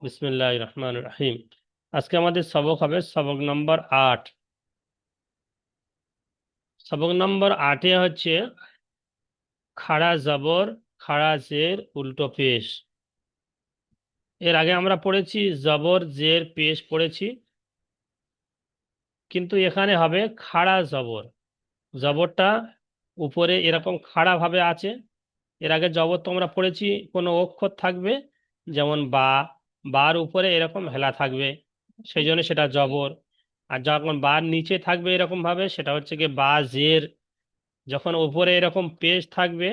বিসমিল্লাহির রহমানির রহিম। আজকে আমাদের সবক হবে সবক নম্বর ৮। সবক নম্বর ৮-এ হচ্ছে খাড়া জবর, খাড়া জের, উল্টো পেশ। এর আগে আমরা পড়েছি জবর, জের, পেশ পড়েছি, কিন্তু এখানে হবে খাড়া জবর। জবরটা উপরে এরকম খাড়া ভাবে আছে। এর আগে জবর তো আমরা পড়েছি কোনো অক্ষর থাকবে, যেমন বা, বার উপরে এরকম হেলা থাকবে, সেই জন্য সেটা জবর। আর যখন বার নিচে থাকবে এরকম ভাবে, সেটা হচ্ছে কি বা জের। যখন উপরে এরকম পেশ থাকবে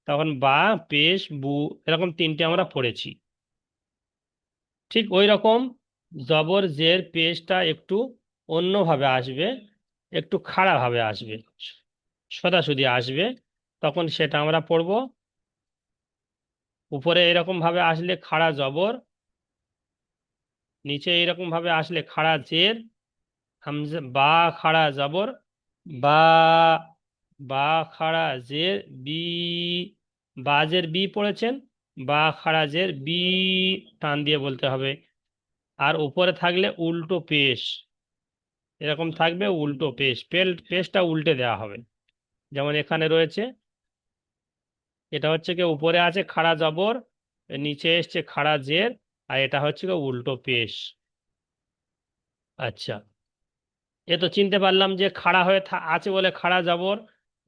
তখন বা, পেশ, বু, এরকম তিনটে আমরা পড়েছি। ঠিক ওই রকম জবর, জের, পেশটা একটু অন্যভাবে আসবে, একটু খাড়াভাবে আসবে, সোজাসুজি আসবে। তখন সেটা আমরা পড়ব। উপরে এরকম ভাবে আসলে খাড়া জবর, নিচে এরকম ভাবে আসলে খাড়া জের, হামজা বা খাড়া জবর, বা, বা খাড়া জের, বি, বাজের বি পড়েছেন, বা খাড়া জের বি, টান দিয়ে বলতে হবে। আর উপরে থাকলে উল্টো পেশ, এরকম থাকবে উল্টো পেশ, পেশটা উল্টে দেওয়া হবে। যেমন এখানে রয়েছে, এটা হচ্ছে কি উপরে আছে খাড়া জবর, নিচে এসছে খাড়া জের, আর এটা হচ্ছে কি উল্টো পেশ। আচ্ছা, এ তো চিনতে পারলাম যে খাড়া হয়ে আছে বলে খাড়া জবর,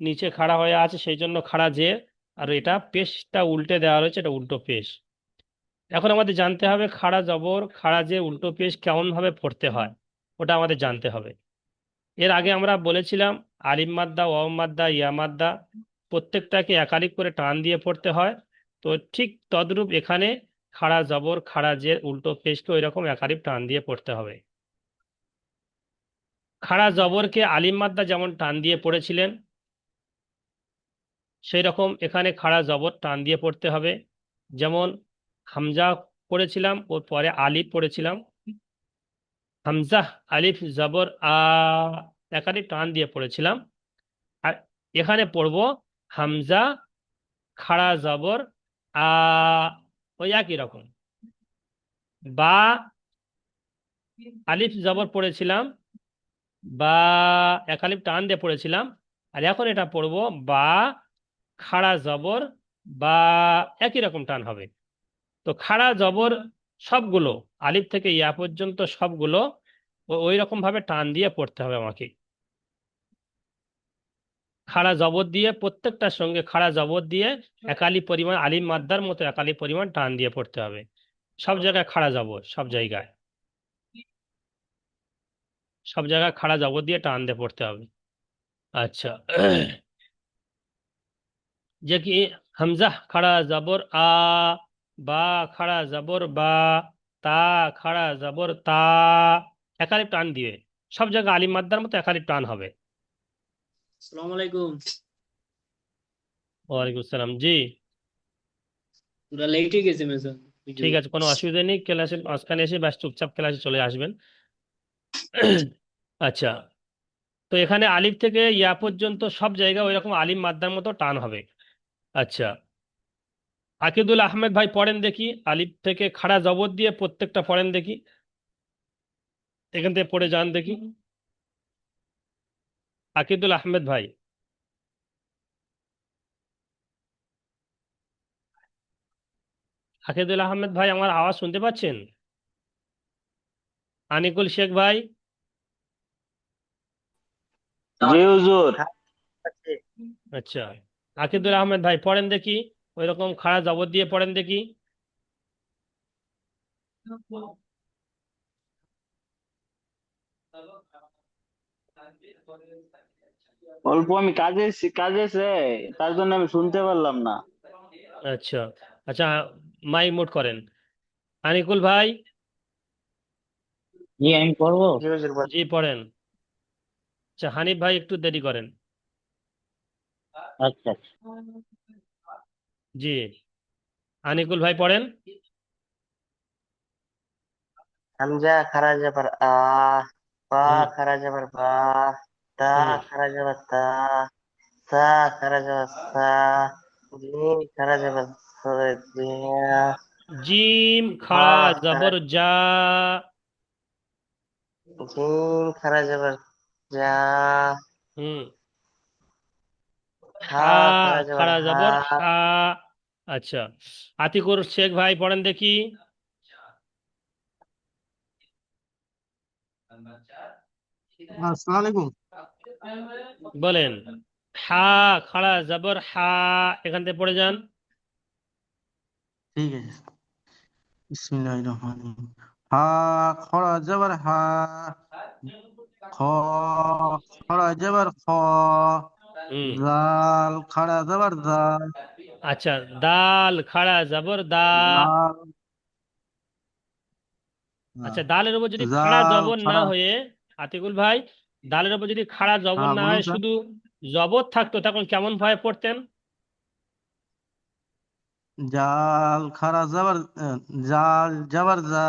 নিচে খাড়া হয়ে আছে সেই জন্য খাড়া জের, আর এটা পেশটা উল্টে দেওয়া রয়েছে, এটা উল্টো পেশ। এখন আমাদের জানতে হবে খাড়া জবর, খাড়া জের, উল্টো পেশ কেমন ভাবে পড়তে হয়, ওটা আমাদের জানতে হবে। এর আগে আমরা বলেছিলাম আলিম মাদ্দা, ওয়াও মাদ্দা, ইয়া মাদ্দা প্রত্যেকটাকে একালিক করে টান দিয়ে পড়তে হয়। তো ঠিক তদ্রূপ এখানে খাড়া জবর, খাড়া জের, উল্টো পেশকে ওই রকম একালিক টান দিয়ে পড়তে হবে। খাড়া জবরকে আলিম মাদ্দা যেমন টান দিয়ে পড়েছিলেন, সেই রকম এখানে খাড়া জবর টান দিয়ে পড়তে হবে। যেমন হামজা পড়েছিলাম, ওর পরে আলিফ পড়েছিলাম, হামজা আলিফ জবর আ, একাধিক টান দিয়ে পড়েছিলাম। আর এখানে পড়ব হামজা খাড়া জবর আ, ওই একই রকম। বা আলিফ জবর পড়েছিলাম, বা একালিফ টান দিয়ে পড়েছিলাম। আর এখন এটা পড়ব বা খাড়া জবর বা, একই রকম টান হবে। তো খাড়া জবর সবগুলো আলিফ থেকে ইয়া পর্যন্ত সবগুলো ওই রকম ভাবে টান দিয়ে পড়তে হবে আমাকে। খাড়া জবর দিয়ে প্রত্যেকটার সঙ্গে খাড়া জবর দিয়ে একালি পরিমাণ আলিম মাদ্দার মতো একালি পরিমাণ টান দিয়ে পড়তে হবে। সব জায়গায় খাড়া জবর, সব জায়গায়, সব জায়গায় খাড়া জবর দিয়ে টান দিয়ে পড়তে হবে। আচ্ছা, যে কি হামজা খাড়া জবর আ, বা খাড়া জবর বা, তা খাড়া জবর তা, একালিপ টান দিয়ে সব জায়গায় আলিম মাদ্দার মতো একালিপ টান হবে। আসসালামু আলাইকুম। ওয়ালাইকুম আসসালাম। জি, পুরা লেট হয়ে গেছে মেসন ঠিক হুজুর। আছে, কোনো অসুবিধা নেই। ক্লাসে মাঝখানে এসে ব্যাস চুপচাপ ক্লাসে চলে আসবেন। আচ্ছা, তো এখানে আলিফ থেকে ইয়া পর্যন্ত সব জায়গায় ওই রকম আলিম মাদ্দার মতো টান হবে। আচ্ছা, আকিদুল আহমেদ ভাই পড়েন দেখি, আলিফ থেকে খাড়া জবর দিয়ে প্রত্যেকটা পড়েন দেখি, এখান থেকে পড়ে যান দেখি। আকিদুল আহমেদ ভাই, আকিদুল আহমেদ ভাই আমার আওয়াজ শুনতে পাচ্ছেন? আনিকুল শেখ ভাই, জি হুজুর। আচ্ছা, আকিদুল আহমেদ ভাই পড়েন দেখি, ওই রকম খাড়া জবর দিয়ে পড়েন দেখি। অল্প আমি কাজে এসে, তার জন্য আমি শুনতে পারলাম না। আচ্ছা, আচ্ছা, মাইক মুট করেন। আনিকুল ভাই, জি আমি পড়বো। জি পড়েন। আচ্ছা, হানিফ ভাই একটু দেরি করেন। আচ্ছা। জি, আনিকুল ভাই পড়েন। হামজা খারা যাবার আ, বা হুম, খারা যাবার বা, তা হুম, খারা যাবার তা, সা খারা যাবার সা, জিম খারা যাবার জিয়া, জিম হা খাড়া খারা জবর যা। জিম খারা যাবার যা হুম। হা হা খারা যাবার খাড়া হা জবর হা। আচ্ছা, আতিকুর শেখ ভাই পড়েন দেখি। আসসালামু আলাইকুম। বলেন। হা খাড়া জবর হা, এখান থেকে পড়ে যান। ঠিক আছে, বিসমিল্লাহির রহমানির রহিম। হা খড়া জবর হা, খ খড়া জবর খ, হুম। জাল খড়া জবর দা, আচ্ছা, দাল খাড়া জবর দা। জাল আচ্ছা, দালের উপর যদি খাড়া জাল জবর না খড়া। হয়ে, আতিকুল ভাই, দালের উপর যদি খাড়া জবর হ্যাঁ না বলুন হয় স্যার। শুধু জবর থাকতো, তখন কেমন ভাবে পড়তেন? জাল খড়া জবর জাল জবর জা।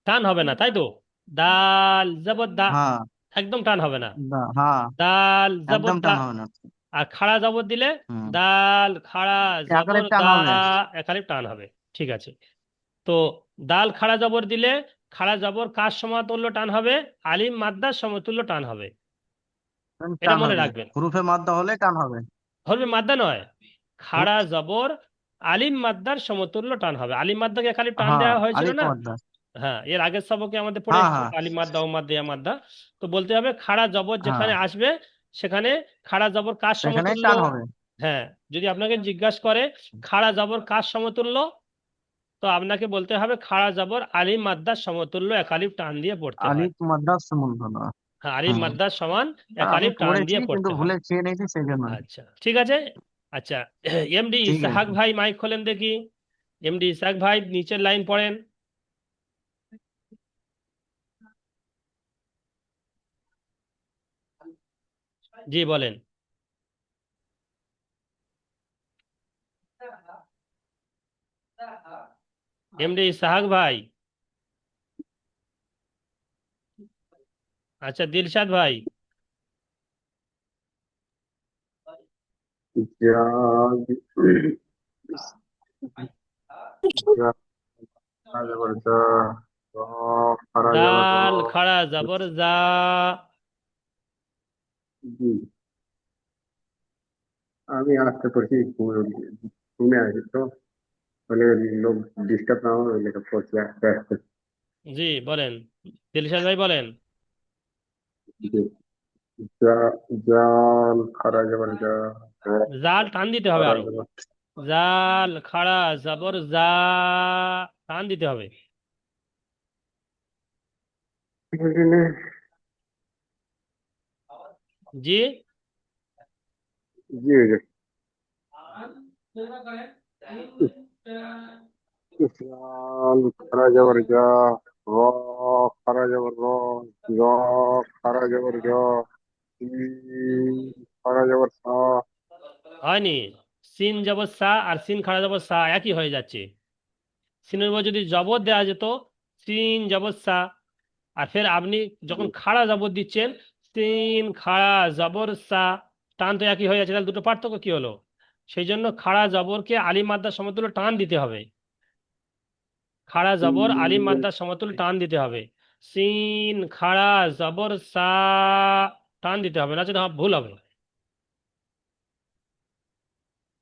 টান হবে না, তাই তো? দাল জবর দা, হ্যাঁ একদম টান হবে না। দা, হ্যাঁ দাল জবর একদম দা। টান হবে না। আর খাড়া জবর দিলে হুম, দাল খাড়া একালে জবর টান দা, হবে। একালে টান হবে। ঠিক আছে। তো দাল খাড়া জবর দিলে খাড়া জবর কার সমতুল্য টান হবে? আলিম মাদ্দার সমতুল্য টান হবে। এটা টান মনে হবে, রাখবেন। হুরুফে মাদ্দা হলে টান হবে। হরফে মাদ্দা নয়, হুরুফ, খাড়া জবর আলিম মাদ্দার সমতুল্য টান হবে। আলিম মাদ্দাকে খালি টান হ্যাঁ দেওয়া হয়েছিল আলিফ না? মাদ্দা। হ্যাঁ, এর আগের সবকে আমাদের হ্যাঁ পড়েছি হ্যাঁ আলিম মাদ্দা ও মাদ্দা ইয়া মাদ্দা। তো বলতে হবে খাড়া জবর হ্যাঁ, যেখানে আসবে সেখানে খাড়া জবর কার সেখানে সমতুল্য? টান হবে। হ্যাঁ, যদি আপনাকে জিজ্ঞাসা করে খাড়া জবর কার সমতুল্য, তো আপনাকে বলতে হবে খাড়া জবর আলিম মাদ্দার সমতুল্য, একালিফ টান দিয়ে পড়তে হয়। আলিফ মাদ্রাস সমুদ্র। হ্যাঁ, আলিফ হুম, মাদ্দার সমান আর আমি একালিফ টান পড়েছি দিয়ে কিন্তু পড়তে হয়। ভুলে খেয়ে নিয়েছি সেই জন্য। আচ্ছা, ঠিক আছে। আচ্ছা, এমডি ঠিক ইসাহাক আছে। ভাই মাইক খোলেন দেখি। এমডি ইসাহাক ভাই নিচের লাইন পড়েন। জি বলেন। এমডি ইসাহাক ভাই। আচ্ছা, দিলশাদ ভাই। জাগ জাগ যাবার যা, জ খারা যাবার র, দাল খাড়া জবর জা। জি। আমি আসতে পারছি, ঘুমে আসি তো, মানে লোক ডিস্টার্ব না হবে লেখা পড়ছি আস্তে আস্তে। জি বলেন, দিলশাদ ভাই বলেন। জি। জাল খারা যাবার যা, র জাল টান দিতে হবে খারা আরো। যাবার জাল খাড়া জবর জা, টান দিতে হবে। জি। জি জি। জাল খারা যাবার যা, র খারা যাবার র, জ খারা যাবার জ, খারা যাবার সা। হয়নি। সিন জবর সা আর সিন খাড়া জবর সা একই হয়ে যাচ্ছে। সিনের উপর যদি জবর দেওয়া যেত, সিন জবর সা, আর ফের আপনি যখন খাড়া জবর দিচ্ছেন, সিন খাড়া জবর সা, টান তো একই হয়ে যাচ্ছে, তাহলে দুটো পার্থক্য কি হলো? সেই জন্য খাড়া জবরকে আলিম মাদ্দার সমতুল্য টান দিতে হবে। খাড়া জবর আলিম মাদ্দার সমতুল্য টান দিতে হবে। সিন খাড়া জবর সা, টান দিতে হবে, না ভুল হবে।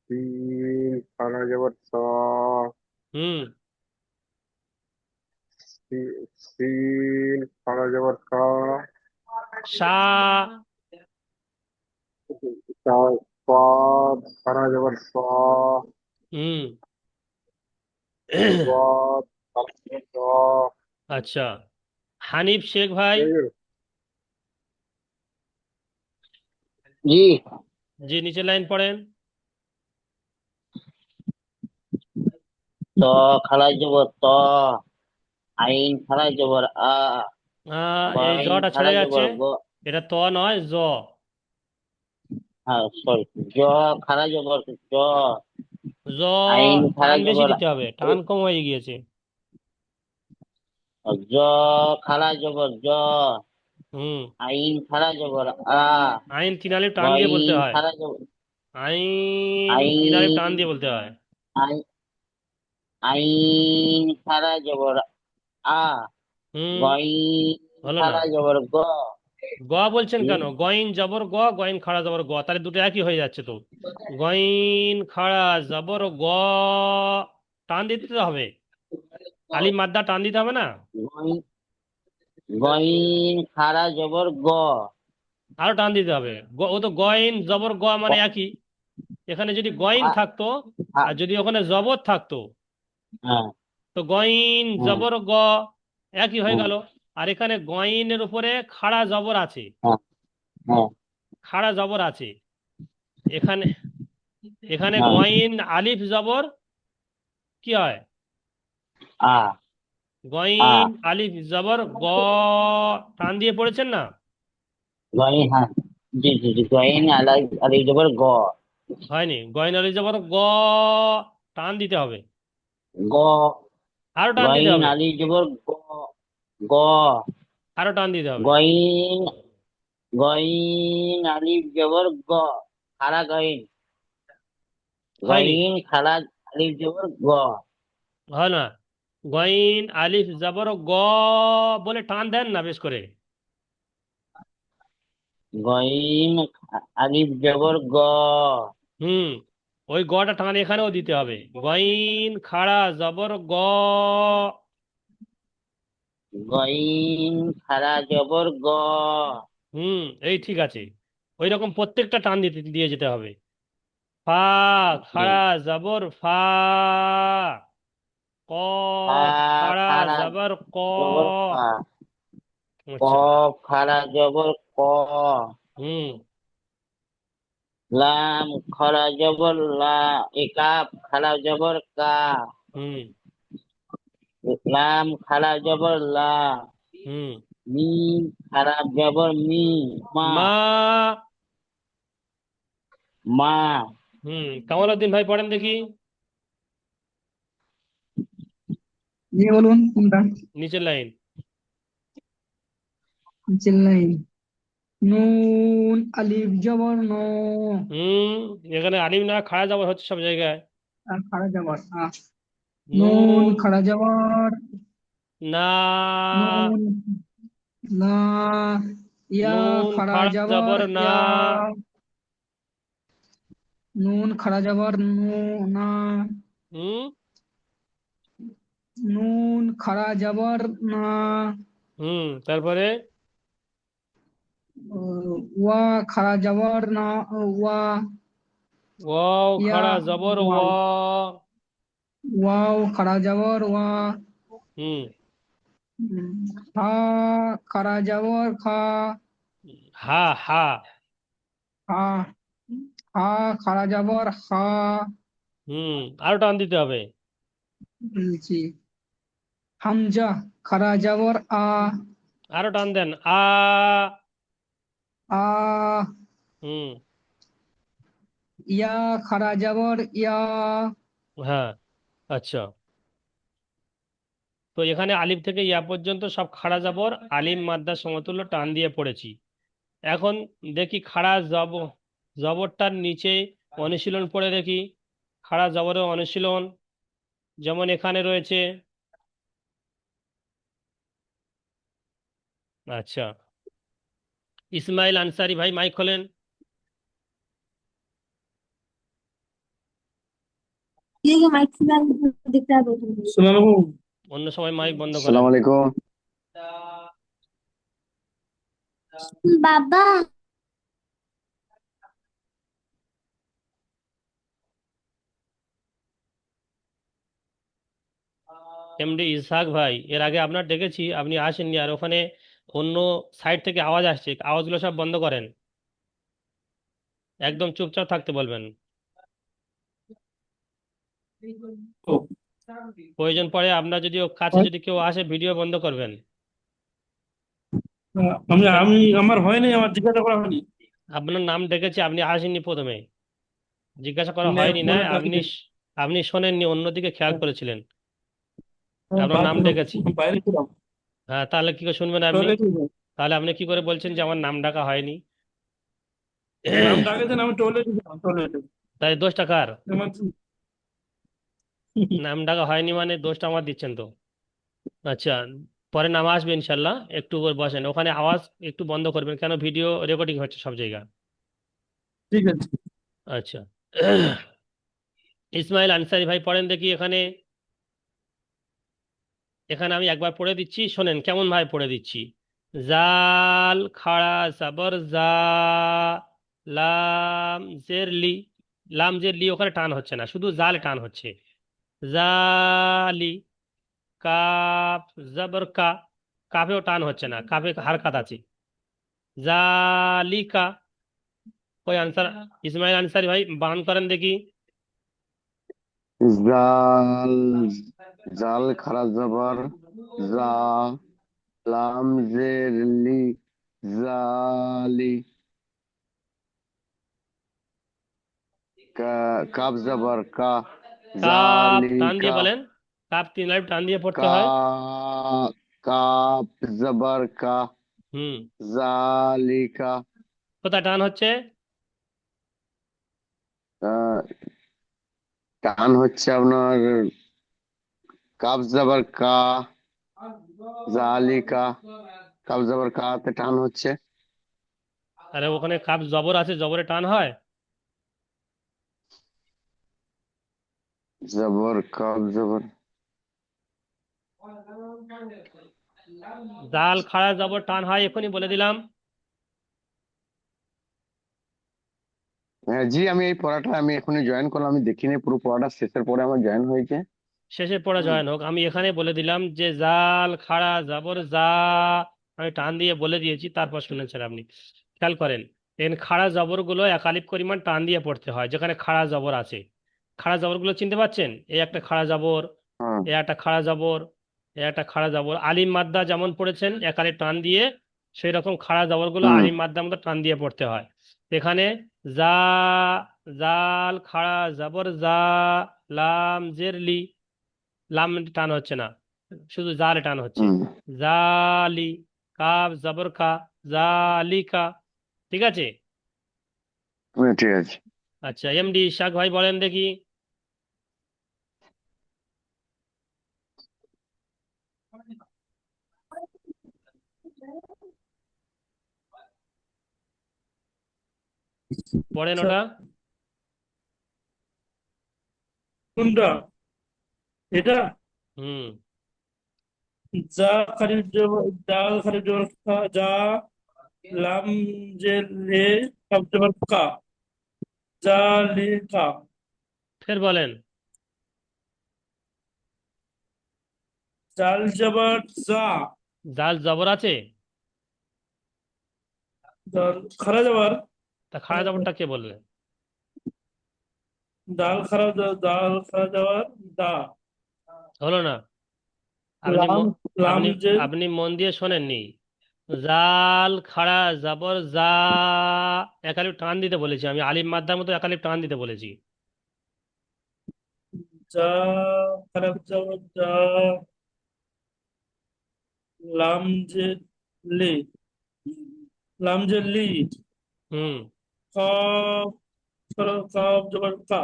সিন খারা যাবার সা, হুম। সিন খারা যাবার সা, সা। সাদ খারা যাবার সা, হুম। সাদ খারা যাবার সা। আচ্ছা, হানিফ শেখ ভাই। জি জি, নিচের লাইন পড়েন। ত খাড়া যাবার ত, আইন খাড়া যাবার আ, এই বাইন জটা ছেড়ে খাড়া যাচ্ছে। যাবার গ। এটা ত নয়, জ। হ্যাঁ সরি, জ খাড়া যাবার জ, জ। আইন টান খাড়া বেশি যাবার দিতে হবে, টান কম হয়ে গিয়েছে। জ খাড়া যাবার জ, হুম। আইন খাড়া যাবার আ, আইন তিন আলিফ টান দিয়ে বলতে বাইন হয়। খাড়া যাবার আইন তিন আলিফ আইন, টান দিয়ে বলতে হয়। আইন আইন খারা জবর আ হুম গইন হলো না। খারা জবর গ গ বলছেন কেন? গইন জবর গ, গইন খাড়া জবর গ, তাহলে দুটো একই হয়ে যাচ্ছে তো। গইন খাড়া জবর গ, টান দিতে হবে, আলিফ মাদ্দা টান দিতে হবে না? গইন গইন খারা জবর গ আরো টান দিতে হবে। ও তো গইন জবর গ মানে একই। এখানে যদি গইন আ- থাকতো আ- আর যদি ওখানে জবর থাকতো, হ্যাঁ তো গইন হ্যাঁ জবর গ একই হয়ে হ্যাঁ গেল। আর এখানে গইনের উপরে খাড়া জবর আছে, হ্যাঁ হ্যাঁ খাড়া জবর আছে এখানে। এখানে হ্যাঁ গইন আলিফ জবর কি হয়? আ আ গইন আলিফ জবর গ, টান দিয়ে পড়েছেন না? গইন হ্যাঁ জি জি জি গইন আলি জবর গ হয়নি, গইন আলিফ জবর গ, টান দিতে হবে, গ আরো টান দিতে গইন হবে, আলি জবর গ গ আরো টান দিতে হবে। গইন গইন আলিফ জবর গ খারা গইন হয়নি, গইন খারা আলিফ জবর গ হয় না। গইন আলিফ জবর গ বলে টান দেন না বেশ করে। গইন আলিফ জবর গ হুম, ওই গটা টান এখানেও দিতে হবে। গইন খাড়া জবর গ। গইন খারা জবর গ হুম, এই ঠিক আছে। ওই রকম প্রত্যেকটা টান দিতে দিয়ে যেতে হবে। ফা জি খাড়া জবর ফা, ফা কফ খাড়া খারা জবর ক। জবর ফা আচ্ছা। কফ খারা জবর ক হুম লাম খারা জবর লা একাপ খারা জবর কা হুম লাম খারা জবর লা হুম। মিম খারা জবর মি মা মা। মা কামালউদ্দিন ভাই পড়েন দেখি জি বলুন কোনটা? নিচের লাইন। নিচের লাইন। নুন আলিফ জবর ন, হুম, এখানে আলিম না খাড়া জবর হচ্ছে সব জায়গায়। আর খাড়া জবর আ। নুন নুন খাড়া জবর না, নুন, না। ইয়া নুন খাড়া খাড়া জবর জবর না। ইয়া, নুন খাড়া জবর নু, না। হুম নুন খাড়া জবর না। তারপরে ওয়া খাড়া জবর না, ওয়া। ওয়াও ইয়া খাড়া জবর ওয়াও, ওয়া। ওয়াও খাড়া জবর ওয়া। হুম হা খাড়া জবর খা, হা হা। হা। হা খাড়া জবর হা। আরো টান দিতে হবে। জি। হামজা খাড়া জবর আ, আরো টান দেন, আ। আ। হুম ইয়া খাড়া জবর ইয়া। হ্যাঁ, আচ্ছা। তো এখানে আলিফ থেকে ইয়া পর্যন্ত সব খাড়া জবর আলিম মাদ্দা সমতুল্য টান দিয়ে পড়েছি। এখন দেখি খাড়া জবরটার নিচে অনুশীলন পড়ে দেখি। খাড়া জবরের অনুশীলন যেমন এখানে রয়েছে। আচ্ছা, ইসমাইল আনসারি ভাই মাইক খোলেন। অন্য সময় মাইক বন্ধ করেন। আসসালামু আলাইকুম। বাবা এমডি ইসহাক ভাই, এর আগে আপনার ডেকেছি, আপনি আসেননি। আর ওখানে অন্য সাইড থেকে আওয়াজ আসছে, আওয়াজগুলো সব বন্ধ করেন, একদম চুপচাপ থাকতে বলবেন। প্রয়োজন পড়ে আপনার যদি কাছে যদি কেউ আসে ভিডিও বন্ধ করবেন। আমি ঠিক আছে, আমি আমার হয়নি, আমার জিজ্ঞাসা করা হয়নি। আপনার নাম ডেকেছি, আপনি আসেননি প্রথমে, জিজ্ঞাসা করা মানে হয়নি না? ফোনে আপনি আপনি শোনেননি, অন্যদিকে খেয়াল করেছিলেন। আপনার নাম ডেকেছি। বাইরে ছিলাম, হ্যাঁ, তাহলে কি করে শুনবেন আপনি? টয়লেটে ছিলাম। তাহলে আপনি কি করে বলছেন যে আমার নাম ডাকা হয়নি? নাম ডাকেছেন, আমি টয়লেটে ছিলাম, টয়লেটে। তাই দোষটা কার? আমার নাম ডাকা হয়নি মানে দোষটা আমার দিচ্ছেন তো। আচ্ছা, পরে নাম আসবে ইনশাল্লাহ, একটু করে বসেন, ওখানে আওয়াজ একটু বন্ধ করবেন, কেন ভিডিও রেকর্ডিং হচ্ছে সব জায়গায়। ঠিক আছে। আচ্ছা, ইসমাইল আনসারি ভাই পড়েন দেখি এখানে। এখানে আমি একবার পড়ে দিচ্ছি, শোনেন কেমন ভাবে পড়ে দিচ্ছি। জাল খাড়া জাবর জা, লাম জের লি। লাম জের লি ওখানে টান হচ্ছে না, শুধু জালে টান হচ্ছে। জালি। কাফ জবর কা, কাফেও টান হচ্ছে না, কাফে হারকাত আছে। জালিকা। ওই আনসার, ইসমাইল আনসারি ভাই বানান করেন দেখি। জাল জাল খারা জবর জা, লাম জের লি, জালি। কাব জবর কা, কাপ টান দিয়ে জালিকা। বলেন, কাপ 3 লাইন টান দিয়ে পড়তে কা হয়। কাব জবর কা, হুম। জালিকা। কোথায় টান হচ্ছে? আহ, টান হচ্ছে আপনার কাব জবর কা, জালিকা। কাব জবর কাতে টান হচ্ছে। আরে ওখানে কাপ জবর আছে, জবরে টান হয়? জবর কাব জবর। জাল খাড়া জবর টান হয়, এখনই বলে দিলাম। হ্যাঁ জি, আমি এই পড়াটা আমি এখনই জয়েন করলাম, আমি দেখিনি পুরো পড়াটা, শেষের পরে আমার জয়েন হয়েছে। শেষে পড়া জয়েন হোক, আমি এখানে বলে দিলাম যে জাল খাড়া জবর জা, আমি টান দিয়ে বলে দিয়েছি, তারপর শুনেছেন আপনি। খেয়াল করেন, এখানে খাড়া জবর গুলো একালিপ পরিমাণ টান দিয়ে পড়তে হয় যেখানে খাড়া জবর আছে। খাড়া জবর গুলো চিনতে পারছেন? এই একটা খাড়া জবর, হ্যাঁ। এ একটা খাড়া জবর, এ একটা খাড়া জবর। আলিম মাদ্দা যেমন পড়েছেন একালিপ টান দিয়ে, সেই রকম খাড়া জবর গুলো হুম। আলিম মাদ্দার মতো টান দিয়ে পড়তে হয়। এখানে জা, জাল খাড়া জবর জা, লাম জের লি। লাম টান হচ্ছে না, শুধু জালে টান হচ্ছে। হুম। জালি। কাফ জবর কা, জালিকা। ঠিক আছে। হ্যাঁ, ঠিক আছে। আচ্ছা, এমডি ইশাক ভাই বলেন দেখি। পড়েন আচ্ছা, ওটা। কোনটা? এটা? হুম। যা খারিফ জবর, জাল খারিফ জবর খা, যা, লাম জে লে, কাব জবর কা, জালিকা। ফের বলেন। জাল জবর যা, জাল জবর আছে? জাল খারা জবর, তা খাড়া জবরটা কে বললেন? দাল খারা জবর দা, হলো না। আপনি লাম লাম আপনি জে, আপনি মন দিয়ে শোনেননি। জাল খাড়া জবর জা, একালিপ টান দিতে বলেছি আমি, আলিম মাদ্দার মতো একালিপ টান দিতে বলেছি। যা খারাপ জবর যা, লাম জে লে, লাম জে লি, হুম। কাব কাব জবর কা,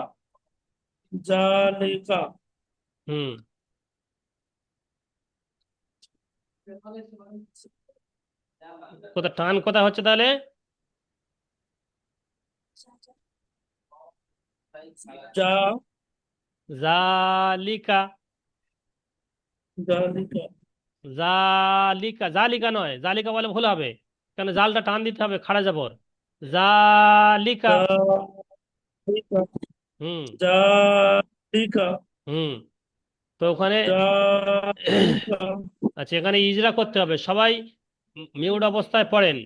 জালিকা। হুম। কোথা টান কোথা হচ্ছে তাহলে? যা, জালিকা। জালিকা। জালিকা, জালিকা নয়, জালিকা বলে ভুল হবে, কারণ জালটা টান দিতে হবে, খাড়া জবর। জালিকা। জালিকা। হুম। জালিকা। হুম। তো ওখানে জালিকা। আচ্ছা, এখানে ইজরা করতে হবে, সবাই মিউট অবস্থায় পড়েন,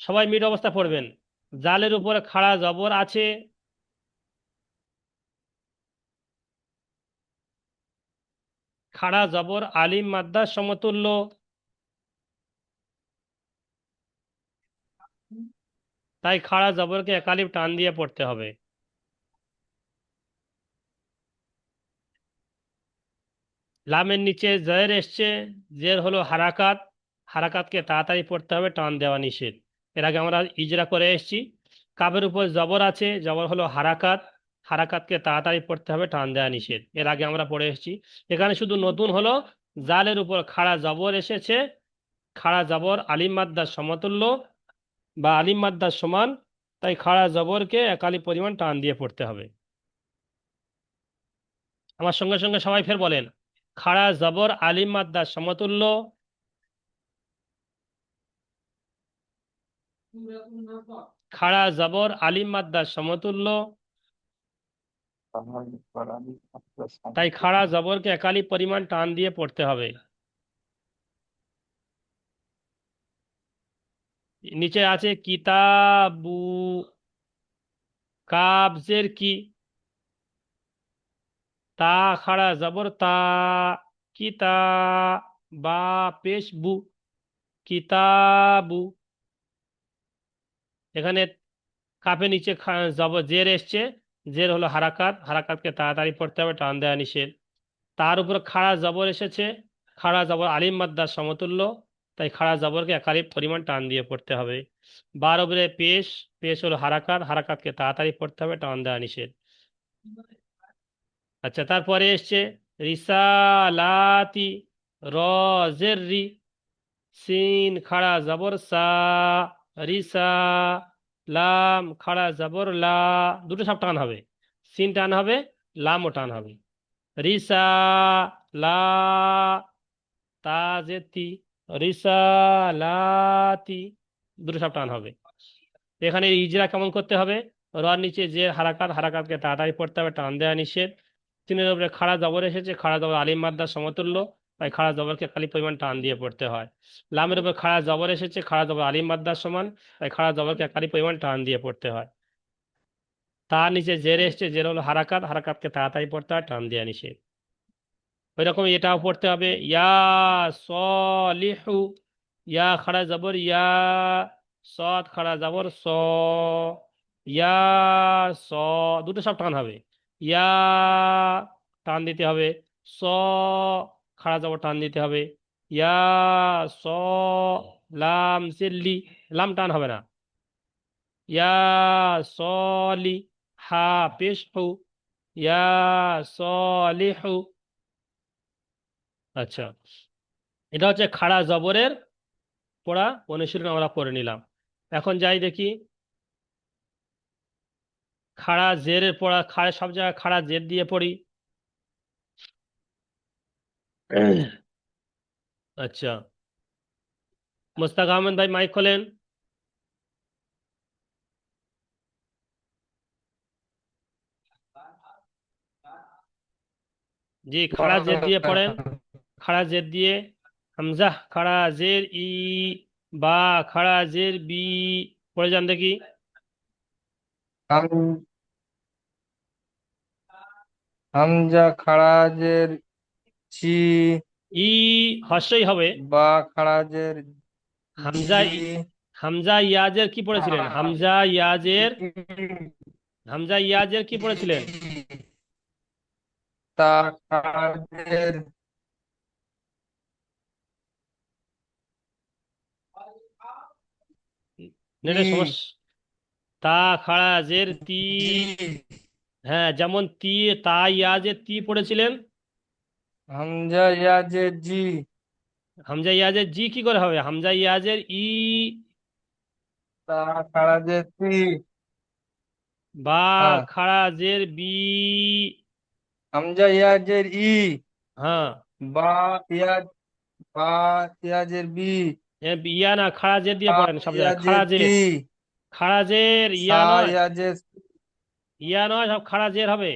সবাই মিউট অবস্থায় পড়বেন। জালের উপরে খাড়া জবর আছে, খাড়া জবর আলিম মাদ্দার সমতুল্য, তাই খাড়া জবরকে একালিপ টান দিয়ে পড়তে হবে। লামের নিচে জের এসছে, জের হলো হারাকাত, হারাকাতকে তাড়াতাড়ি পড়তে হবে, টান দেওয়া নিষেধ। এর আগে আমরা ইজরা করে এসেছি। কাবের উপর জবর আছে, জবর হলো হারাকাত, হারাকাতকে তাড়াতাড়ি পড়তে হবে, টান দেওয়া নিষেধ। এর আগে আমরা পড়ে এসেছি। এখানে শুধু নতুন হলো জালের উপর খাড়া জবর এসেছে, খাড়া জবর আলিম মাদ্দার সমতুল্য বা আলিম মাদ্দার সমান, তাই খাড়া জবরকে একালি পরিমাণ টান দিয়ে পড়তে হবে। আমার সঙ্গে সঙ্গে সবাই ফের বলেন, খাড়া জবর আলিম মাদ্দার সমতুল্য, খাড়া জবর আলিম মাদ্দার সমতুল্য, তাই খাড়া জবরকে একালি পরিমাণ টান দিয়ে পড়তে হবে। নিচে আছে কিতাবু, কাবজের কি, তা খাড়া জবর তা, কিতা, বা পেশ বু, কিতাবু। এখানে কাপের নিচে জবর জের এসছে, জের হলো হারাকাত, হারাকাতকে তাড়াতাড়ি পড়তে হবে, টান দেওয়া নিষেধ। তার উপর খাড়া জবর এসেছে, খাড়া জবর আলিম মাদ্দার সমতুল্য, তাই খাড়া জবরকে একালি পরিমাণ টান দিয়ে পড়তে হবে। বার উপরে পেশ, পেশ হলো হারাকাত, হারাকাতকে তাড়াতাড়ি পড়তে হবে, টান দেওয়া নিষেধ। আচ্ছা, তারপরে এসছে রিসালাতি, র জের রি, সিন খাড়া জবর সা, রিসা, লাম খাড়া জবর লা, দুটো সব টান হবে, সিন টান হবে, লামও টান হবে। রিসা লা, তাজেতি, রিসালাতি, দুটো সব টান হবে। এখানে ইজরা কেমন করতে হবে, রর নিচে যে হারাকাত, হারাকাতকে তাড়াতাড়ি পড়তে হবে, টান দেওয়া নিষেধ। তিনের উপরে খাড়া জবর এসেছে, খাড়া জবর আলিম মাদ্দার সমতুল্য, তাই খাড়া জবরকে খালি পরিমাণ টান দিয়ে পড়তে হয়। লামের উপর খাড়া জবর এসেছে, খাড়া জবর আলিম মাদ্দার সমান, তাই খাড়া জবরকে খালি পরিমাণ টান দিয়ে পড়তে হয়। তার নিচে জের এসছে, জের হলো হারাকাত, হারাকাতকে তাড়াতাড়ি পড়তে হয়, টান দেওয়া নিষেধ। ওই রকম এটাও পড়তে হবে, ইয়া সলিহু, ইয়া খাড়া জবর ইয়া, সদ খাড়া জবর স, ইয়া স, দুটো সব টান হবে। ইয়া টান দিতে হবে, স খাড়া জবর টান দিতে হবে। ইয়া স, লাম সিল্লি, লাম টান হবে না। ইয়া সলি, হা পেশ হু, ইয়া সলিহু। আচ্ছা, এটা হচ্ছে খাড়া জবরের পড়া অনুশীলন আমরা করে নিলাম। এখন যাই দেখি খাড়া জেরের পড়া, খাড়া সব জায়গায় খাড়া জের দিয়ে পড়ি। আচ্ছা, মোস্তাক আহমেদ ভাই মাইক খোলেন। জি, খাড়া জের দিয়ে পড়েন, খাড়া জের দিয়ে। হামজা খাড়া জের ই, বা খাড়া জের বি, পড়ে যান দেখি। হামজা খারাজের চি, ই হর্ষই হবে। বা খারাজের হামজা জি, হামজা ইয়াজের কি পড়েছিলেন, হামজা ইয়াজের, হামজা ইয়াজের কি পড়েছিলেন? তা খারাজের নেটের ই, সমস্যা। তা খাড়া জের তি, জি, হ্যাঁ যেমন তি, তা ইয়াজের তি পড়েছিলেন। হামজা ইয়াজের জি, হামজা ইয়াজের জি কি করে হবে, হামজা ইয়াজের ই, তা খারাজের তি, বা হ্যাঁ খাড়া জের বি, হামজা ইয়াজের ই, হ্যাঁ বা ইয়াজ, বা ইয়াজের বি, ইয়া না, খাড়া জের দিয়ে তা পড়েন সব জায়গায়, ইয়াজের খাড়া তি, জের, খাড়া জের, সা ইয়া নয়, ইয়াজের ইয়া নয়, সব খাড়া জের হবে।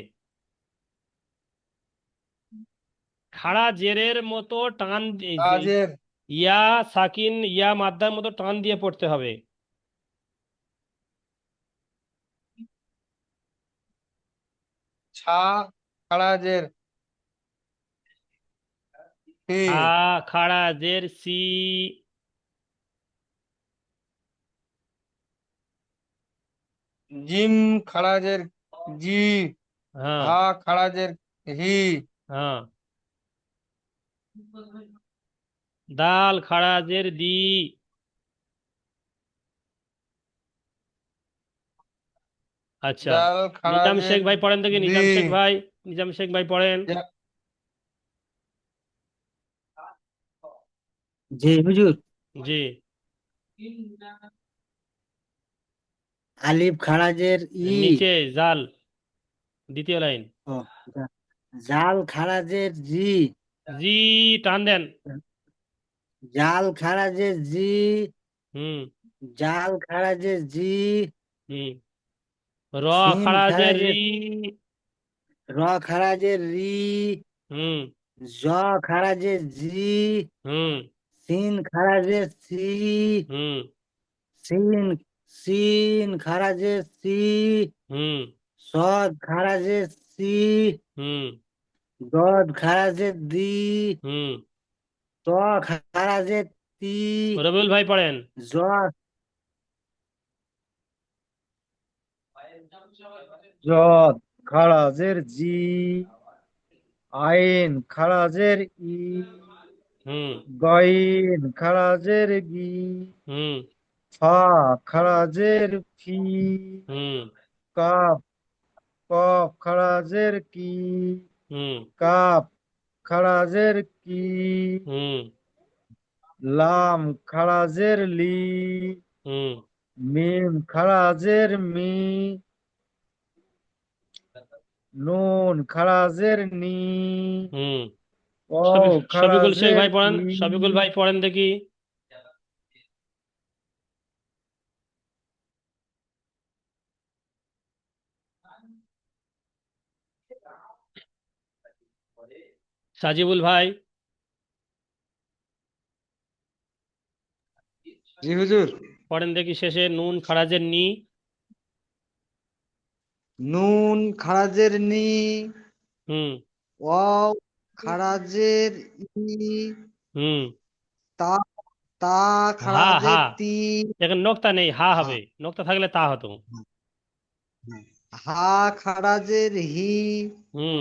খাড়া জেরের মতো টান কাজের ইয়া সাকিন, ইয়া মাদ্দার মতো টান দিয়ে পড়তে হবে। ছা খারাজের হি, আ খাড়া জের সি, জিম খারাজের জি, হ্যাঁ হা খারাজের হি, হ্যাঁ, দাল খাড়া জের দি, আচ্ছা, জাল নিজাম শেখ খারাজের ভাই পড়েন দেখি, রি নিজাম শেখ ভাই, নিজাম শেখ ভাই পড়েন। জা- জি হুজুর। জি, আলিফ খারাজের ই। নিচে জাল, দ্বিতীয় লাইন। ও, জাল খারাজের জি। জি, টান দেন। জাল খারাজের জি। হুম জাল খারাজের জি। হুম র সিন খারাজের রি। খারাজের র খারাজের রি। হুম জ খারাজের জি। হুম সিন খারাজের সি। হুম সিন সিন খারাজের সি। হুম সদ খারাজের সি। হুম দদ খারাজের দি। হুম ত খারাজের তি। রবিউল ভাই পড়েন। জ জদ খারাজের জি, আইন খারাজের ই, হুম গইন খারাজের গি, হুম ফা খারাজের ফি, হুম কাফ কফ খারাজের কি, হুম কাপ খারাজের কি, হুম লাম খারাজের লি, হুম মিম খারাজের মি, নুন খারাজের নি, হুম ও শফিকুল শেখ খারাজের ভাই পড়েন, ই। শফিকুল ভাই পড়েন দেখি। সাজিবুল ভাই জি হুজুর। পড়েন দেখি শেষে নুন খারাজের নি। নুন খারাজের নি, হুম ওয়াও খারাজের ই, হুম তা তা হা হা, খারাজের তি, এখানে নোক্তা নেই, হা হা হবে, নোক্তা থাকলে তা হতো। হা খারাজের হি, হুম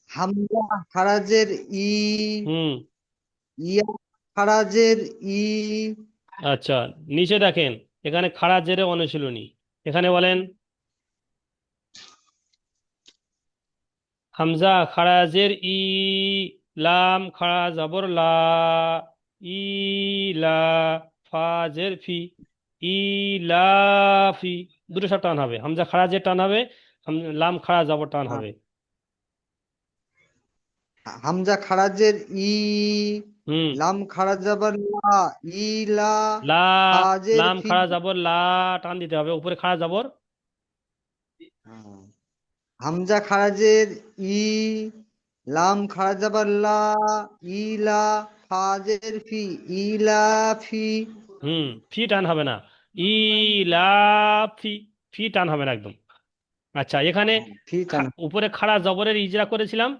হামজা খারাজের ই, হুম ইয়া খারাজের ই, আচ্ছা, নিচে দেখেন, এখানে খাড়া জেরে অনুশীলনী। এখানে বলেন হামজা খাড়া জের ই, লাম খাড়া জবর লা, ই লা, ফা জের ফি, ই লা ফি। দুটো সব টান হবে, হামজা খাড়া জের টান হবে, লাম খাড়া জবর টান হবে। হামজা খারাজের ই, হুম লাম খারাজ আবার লা, ই লা, লা, ফাজের লাম ফি, খাড়া জবর লা, টান দিতে হবে, উপরে খাড়া জবর। হামজা খারাজের ই, লাম খারাজ আবার লা, ই লা, ফাজের ফি, ইলা ফি। ফি টান হবে না, ই লা ফি, ফি টান হবে না একদম। আচ্ছা, এখানে ফি টান। উপরে খাড়া জবরের ইজরা করেছিলাম,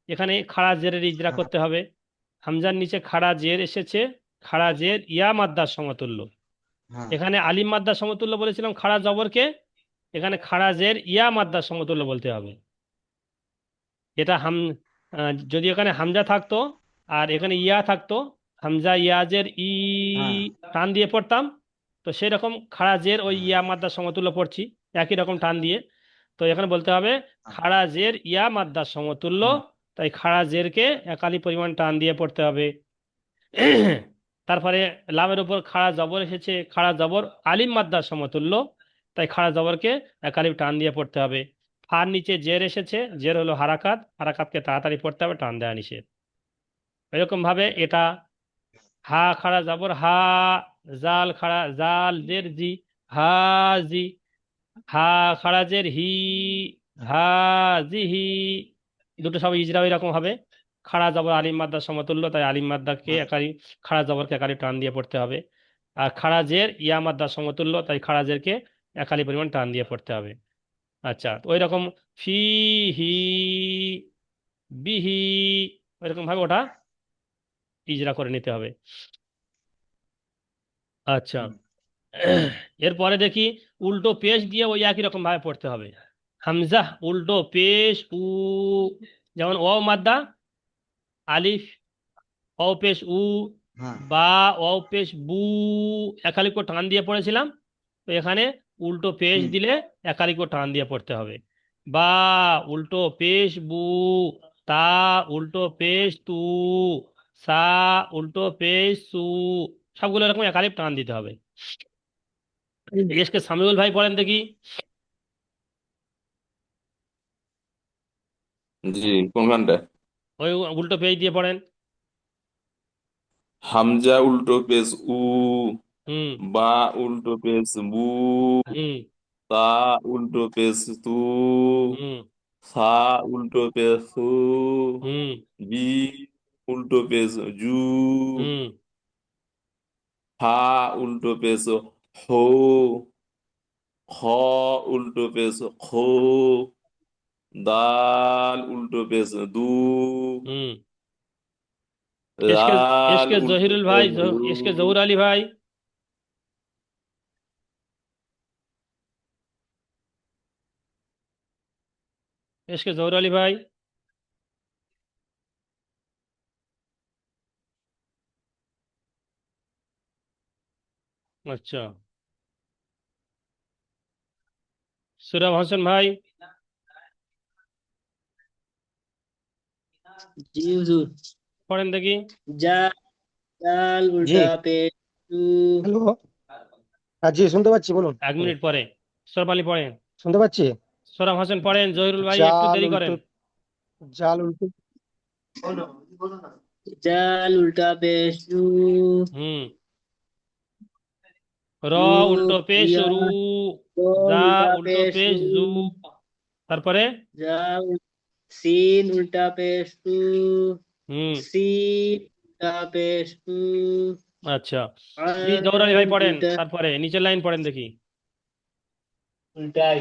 এখানে খাড়া জেরের ইজরা করতে হবে। হামজার নিচে খাড়া জের এসেছে, খাড়া জের ইয়া মাদ্দার সমতুল্য। হ্যাঁ এখানে আলিম মাদ্দার সমতুল্য বলেছিলাম খাড়া জবরকে, এখানে খাড়া জের ইয়া মাদ্দার সমতুল্য বলতে হবে। এটা যদি এখানে হামজা থাকতো আর এখানে ইয়া থাকতো, হামজা ইয়াজের ই হ্যাঁ টান দিয়ে পড়তাম, তো সেই রকম খাড়া জের ওই ইয়া মাদ্দার সমতুল্য পড়ছি, একই রকম টান দিয়ে। তো এখানে বলতে হবে খাড়া জের ইয়া মাদ্দার সমতুল্য, তাই খাড়া জেরকে একালি পরিমাণ টান দিয়ে পড়তে হবে। তারপরে লামের উপর খাড়া জবর এসেছে, খাড়া জবর আলিম মাদ্দার সমতুল্য, তাই খাড়া জবরকে একালি টান দিয়ে পড়তে হবে। ফার নিচে জের এসেছে, জের হলো হারাকাত, হারাকাতকে তাড়াতাড়ি পড়তে হবে, টান দেওয়া নিষেধ। এরকম ভাবে এটা হা খাড়া জবর হা, জাল খাড়া জাল জের জি, হাজি, হা খাড়া জের হি, হাজি হি। দুটো সব ইজরা ওই রকম হবে। খাড়া জবর আলিম মাদ্দার সমতুল্য, তাই আলিম মাদ্দাকে একালি, খাড়া জবরকে একালি টান দিয়ে পড়তে হবে। আর খাড়া জের ইয়া মাদ্দার সমতুল্য, তাই খাড়া জেরকে একালি পরিমাণ টান দিয়ে পড়তে হবে। আচ্ছা, তো ওই রকম ফি হি, বিহি, ওইরকম ভাবে ওটা ইজরা করে নিতে হবে। আচ্ছা, এরপরে দেখি উল্টো পেশ দিয়ে ওই একই রকম ভাবে পড়তে হবে। হামজা উল্টো পেশ উ, যেমন ও মাদ্দা, আলিফ ও পেশ উ, হ্যাঁ বা ও পেশ বু, একালি করে টান দিয়ে পড়েছিলাম, তো এখানে উল্টো পেশ দিলে একালিক টান দিয়ে পড়তে হবে। বা উল্টো পেশ বু, তা উল্টো পেশ তু, সা উল্টো পেশ সু, সবগুলো এরকম একালিক টান দিতে হবে। এসকে সামিউল ভাই পড়েন দেখি। জি, কোনখানটা? ওই উল্টো পেশ দিয়ে পড়েন। হামজা উল্টো পেশ উ, হুম বা উল্টো পেশ বু, হুম তা উল্টো পেশ তু, হুম সা উল্টো পেশ সু, হুম জি উল্টো পেশ জু, হুম হা উল্টো পেশ হো, খ উল্টো পেশ খো, দাল উল্টো পেশ দু, হুম এসকে লাল এসকে উল্টো জহিরুল ভাই, পেশ লু। এসকে জহুর আলী ভাই। এসকে জহুর আলী ভাই। আচ্ছা, সুরাব হোসেন ভাই। জি হুজুর। পড়েন দেখি। জা, জাল জি, উল্টা পেশ জু, হ্যালো। হ্যাঁ জি, শুনতে পাচ্ছি, বলুন। এক মিনিট পরে সুরাব আলী পড়েন। শুনতে পাচ্ছি। সুরাব হোসেন পড়েন, জহিরুল ভাই একটু জাল দেরি উল্টো করেন। জাল উল্টো জাল উল্টা পেশ জু, হুম র জু উল্টো পেশ ইয়া, রু, র জা উল্টা উল্টো পেশ পেশ রু, জু, তারপরে জা সিন উল্টা পেশ সু, হুম সিন উল্টা পেশ সু, আচ্ছা, জি জহুর আলী আইন ভাই পড়েন, উল্টা তারপরে নিচের লাইন পড়েন দেখি। উল্টাই।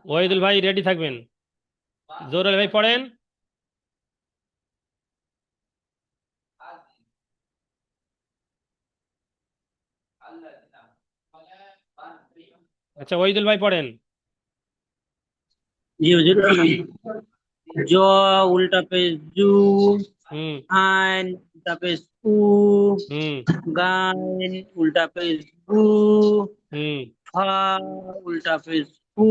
ওয়াহিদুল ভাই রেডি থাকবেন। জহুর আলী ভাই পড়েন। আচ্ছা, ওয়াহিদুল ভাই পড়েন। জি হুজুর। জ উল্টা পেশ জু, হুম আইন উল্টা পেশ উ, হুম গাইন উল্টা পেশ গু, হুম ফা উল্টা পেশ ফু,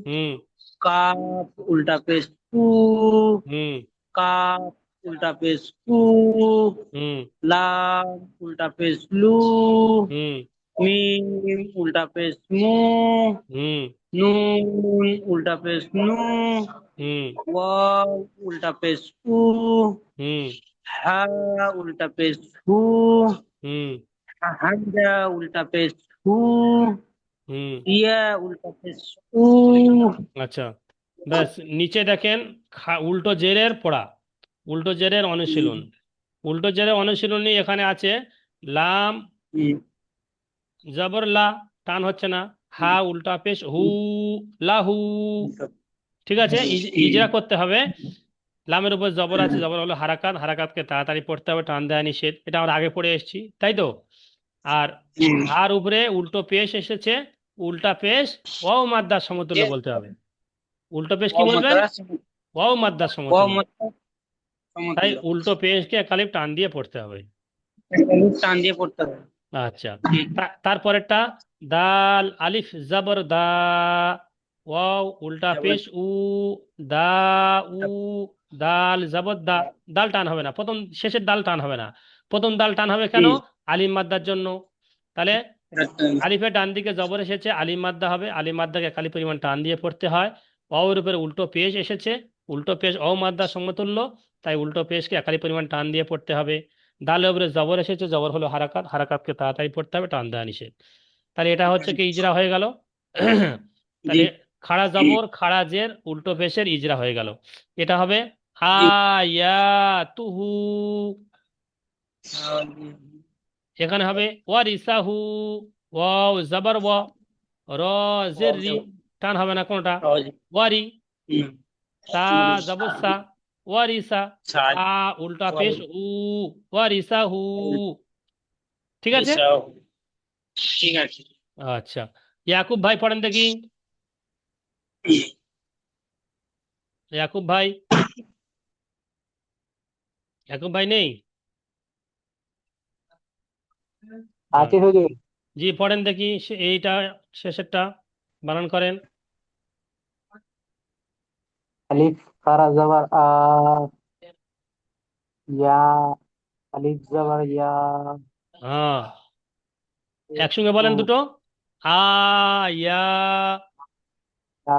হুম কাফ উল্টা পেশ ফু, হুম কাফ উল্টা পেশ কু, হুম লাম উল্টা পেশ লু, হুম মিম উল্টা পেশ মু, হুম নুন উল্টা পেশ নু, হুম ওয়াও উল্টা পেশ উ, হুম হা উল্টা পেশ হু, হুম হামজা উল্টা পেশ হু, হুম ইয়া উল্টা পেশ উ। আচ্ছা, ব্যাস নিচে দেখেন উল্টো জেরের পড়া, উল্টো জেরের অনুশীলন। উল্টো জেরের অনুশীলনী এখানে আছে। লাম জবর লা, টান হচ্ছে না। হা উল্টা পেশ হু, লাহু। ঠিক আছে, ইজরা করতে হবে। লামের উপর জবর আছে, জবর হলো হারাকাত, হারাকাতকে তাড়াতাড়ি পড়তে হবে, টান দেওয়া নিষেধ, এটা আমরা আগে পড়ে এসেছি, তাই তো। আর হার উপরে উল্টো পেশ এসেছে, উল্টা পেশ ওয়াও মাদ্দার সমতুল্য বলতে হবে। উল্টো পেশ কি বলবেন? ওয়াও মাদ্দার সমতুল্য। তাই উল্টো পেশকে একালিপ টান দিয়ে পড়তে হবে। টান দিয়ে পড়তে হবে। আচ্ছা, তারপরেরটা দাল আলিফ জবর দা, ওয়াও উল্টা পেশ উ, দা উ, দাল জবর দা। দাল টান হবে না, প্রথম শেষের দাল টান হবে না। প্রথম দাল টান হবে কেন? আলিম মাদ্দার জন্য। তাহলে আলিফের ডান দিকে জবর এসেছে, আলিম মাদ্দা হবে, আলিম মাদ্দাকে খালি পরিমাণ টান দিয়ে পড়তে হয়। ওর উপরে উল্টো পেশ এসেছে, উল্টো পেশ ও মাদ্দার সমতুল্য, তাই উল্টো পেশকে একালি পরিমাণ টান দিয়ে পড়তে হবে। দালের উপরে জবর এসেছে, জবর হলো হারাকাত, হারাকাতকে তাড়াতাড়ি পড়তে হবে, টান দেওয়া নিষেধ। তাহলে এটা হচ্ছে কি ইজরা হয়ে গেল। তাহলে খাড়া জবর খাড়া জের উল্টো পেশের ইজরা হয়ে গেল। এটা হবে আয়াতুহু। এখানে হবে ওয়ারিসাহু, ওয়াও জবর ওয়া, র জের রি, টান হবে না কোনটা। ওয়ারি, সা জবর সা, ওয়ারিসা, আ উল্টা পেশ উ, ওয়ারিসাহু। ঠিক আছে। ঠিক আছে। আচ্ছা, ইয়াকুব ভাই পড়েন দেখি। ইয়াকুব ভাই, ইয়াকুব ভাই নেই। হ্যাঁ হুজুর জি পড়েন দেখি এইটা শেষেরটা বানান করেন। আলিফ খারা জবর আ ইয়া আলিফ জবর ইয়া হ্যাঁ একসঙ্গে বলেন দুটো। আ ইয়া তা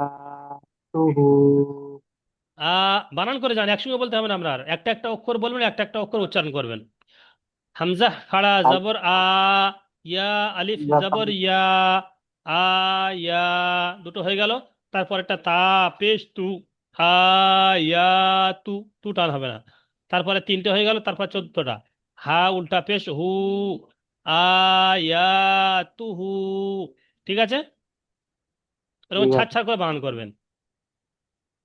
তুহু আ বানান করে যান, একসঙ্গে বলতে হবে না, আমরা আর একটা একটা অক্ষর বলবেন, একটা একটা অক্ষর উচ্চারণ করবেন। হামজা খাড়া জবর আ, ইয়া আলিফ জবর ইয়া, আ ইয়া, দুটো হয়ে গেল। তারপর একটা তা পেশ তু, আ ইয়া তু, তু টান হবে না। তারপরে তিনটে হয়ে গেল, তারপর 14টা। হা উল্টা পেশ হু, আ ইয়া তু হু। ঠিক আছে, এরকম ঠিক ছাড় আছে ছাড় করে বানান করবেন।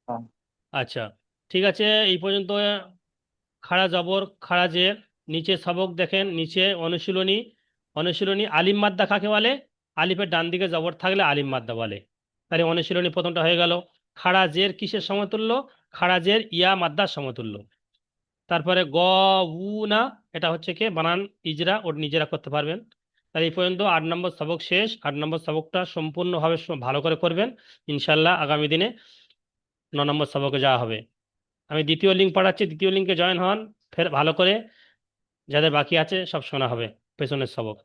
হ্যাঁ। আচ্ছা ঠিক আছে, এই পর্যন্ত খাড়া জবর খাড়া জের। নিচে সবক দেখেন, নিচে অনুশীলনী। অনুশীলনী আলিম মাদ্দা কাকে বলে? আলিফের ডান দিকে জবর থাকলে আলিম মাদ্দা বলে। তাহলে অনুশীলনী প্রথমটা হয়ে গেল। খাড়া জের কিসের সমতুল্য? খাড়া জের ইয়া মাদ্দার সমতুল্য। তারপরে গ উ না, এটা হচ্ছে কি বানান ইজরা ওর নিজেরা করতে পারবেন। তাহলে এই পর্যন্ত 8 নম্বর সবক শেষ। 8 নম্বর সবকটা সম্পূর্ণভাবে ভালো করে করবেন, ইনশাল্লাহ আগামী দিনে 9 নম্বর সবকে যাওয়া হবে। আমি দ্বিতীয় লিঙ্ক পাঠাচ্ছি, দ্বিতীয় লিঙ্কে জয়েন হন, ফের ভালো করে যাদের বাকি আছে সব শোনা হবে পেছনের সবক।